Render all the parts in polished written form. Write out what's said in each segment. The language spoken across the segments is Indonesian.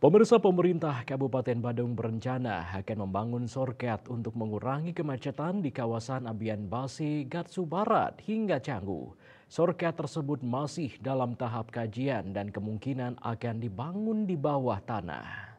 Pemirsa, pemerintah Kabupaten Badung berencana akan membangun sorket untuk mengurangi kemacetan di kawasan Abian Base, Gatsu Barat hingga Canggu. Sorket tersebut masih dalam tahap kajian dan kemungkinan akan dibangun di bawah tanah.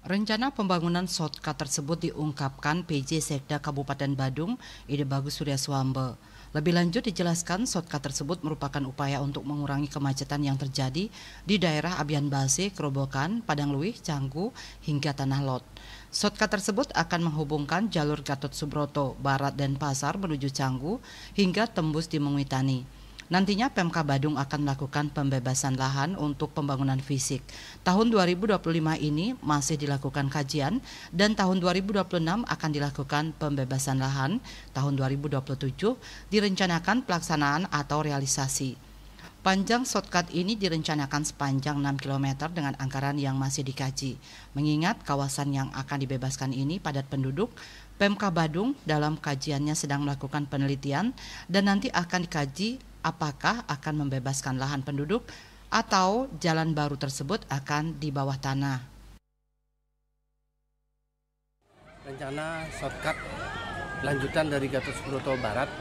Rencana pembangunan shortcut tersebut diungkapkan PJ Sekda Kabupaten Badung, Ide Bagus Surya Swambe. Lebih lanjut dijelaskan shortcut tersebut merupakan upaya untuk mengurangi kemacetan yang terjadi di daerah Abian Base, Kerobokan, Padang Luih, Canggu, hingga Tanah Lot. Shortcut tersebut akan menghubungkan jalur Gatot Subroto, Barat dan Pasar menuju Canggu hingga tembus di Menguitani. Nantinya Pemkab Badung akan melakukan pembebasan lahan untuk pembangunan fisik. Tahun 2025 ini masih dilakukan kajian dan tahun 2026 akan dilakukan pembebasan lahan. Tahun 2027 direncanakan pelaksanaan atau realisasi. Panjang shortcut ini direncanakan sepanjang 6 km dengan anggaran yang masih dikaji. Mengingat kawasan yang akan dibebaskan ini padat penduduk, Pemkab Badung dalam kajiannya sedang melakukan penelitian dan nanti akan dikaji apakah akan membebaskan lahan penduduk atau jalan baru tersebut akan di bawah tanah. Rencana shortcut lanjutan dari Gatot Subroto Barat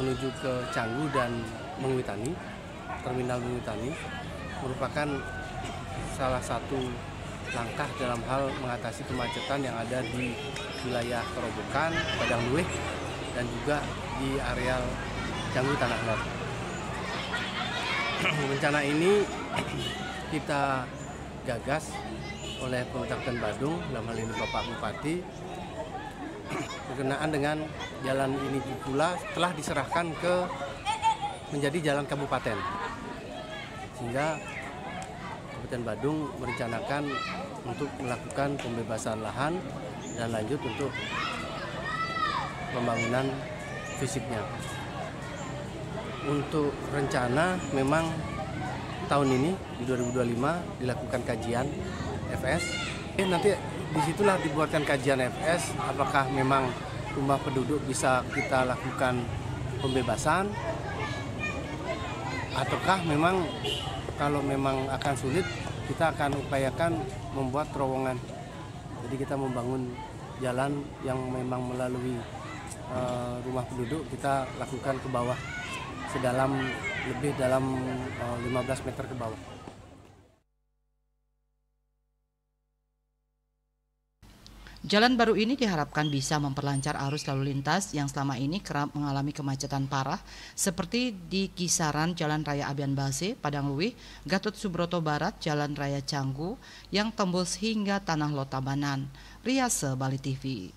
menuju ke Canggu dan Menguitani, Terminal Menguitani, merupakan salah satu langkah dalam hal mengatasi kemacetan yang ada di wilayah Kerobokan, Padang Luih, dan juga di areal Canggu Tanah Lot. Rencana ini kita gagas oleh pemerintah Kabupaten Badung, dalam hal ini Bapak Bupati, berkenaan dengan jalan ini pula telah diserahkan ke menjadi jalan kabupaten, sehingga Kabupaten Badung merencanakan untuk melakukan pembebasan lahan dan lanjut untuk pembangunan fisiknya. Untuk rencana memang tahun ini di 2025 dilakukan kajian FS. Nanti disitulah dibuatkan kajian FS apakah memang rumah penduduk bisa kita lakukan pembebasan ataukah memang kalau memang akan sulit kita akan upayakan membuat terowongan. Jadi kita membangun jalan yang memang melalui rumah penduduk kita lakukan ke bawah sedalam lebih dalam 15 meter ke bawah. Jalan baru ini diharapkan bisa memperlancar arus lalu lintas yang selama ini kerap mengalami kemacetan parah seperti di kisaran Jalan Raya Abian Base, Padang Luih, Gatot Subroto Barat, Jalan Raya Canggu yang tembus hingga Tanah Lot Tabanan. Riase, Bali TV.